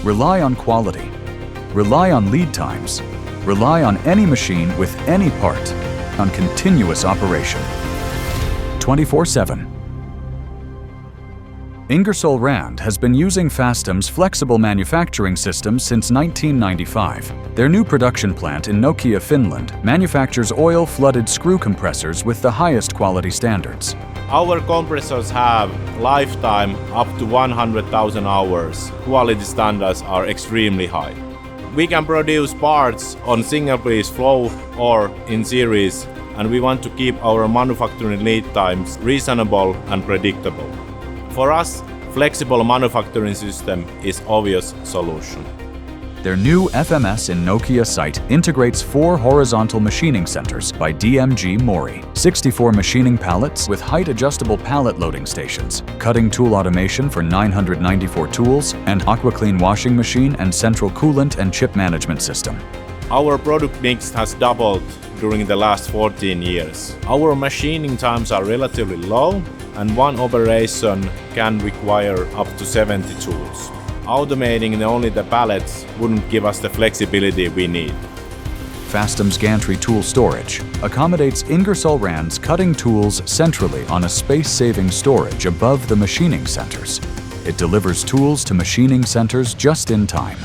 Rely on quality. Rely on lead times. Rely on any machine with any part, on continuous operation. 24/7. Ingersoll Rand has been using Fastum's flexible manufacturing system since 1995. Their new production plant in Nokia, Finland, manufactures oil-flooded screw compressors with the highest quality standards. Our compressors have lifetime up to 100,000 hours. Quality standards are extremely high. We can produce parts on single-piece flow or in series, and we want to keep our manufacturing lead times reasonable and predictable. For us, flexible manufacturing system is obvious solution. Their new FMS in Nokia site integrates 4 horizontal machining centers by DMG Mori, 64 machining pallets with height-adjustable pallet loading stations, cutting tool automation for 994 tools, and AquaClean washing machine and central coolant and chip management system. Our product mix has doubled during the last 14 years. Our machining times are relatively low, and one operation can require up to 70 tools. Automating only the pallets wouldn't give us the flexibility we need. Fastum's gantry tool storage accommodates Ingersoll Rand's cutting tools centrally on a space-saving storage above the machining centers. It delivers tools to machining centers just in time.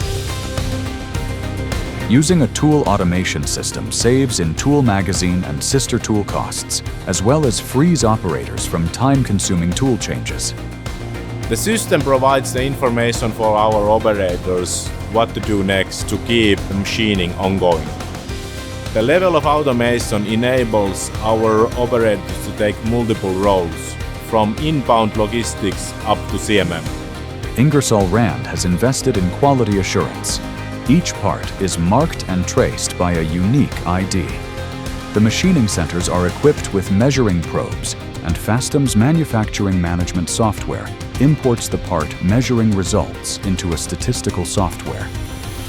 Using a tool automation system saves in tool magazine and sister tool costs, as well as frees operators from time-consuming tool changes. The system provides the information for our operators what to do next to keep the machining ongoing. The level of automation enables our operators to take multiple roles, from inbound logistics up to CMM. Ingersoll Rand has invested in quality assurance. Each part is marked and traced by a unique ID. The machining centers are equipped with measuring probes, and Fastum's manufacturing management software imports the part measuring results into a statistical software.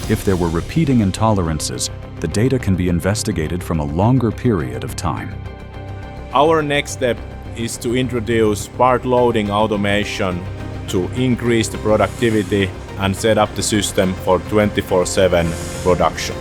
If there were repeating intolerances, the data can be investigated from a longer period of time. Our next step is to introduce part loading automation to increase the productivity and set up the system for 24/7 production.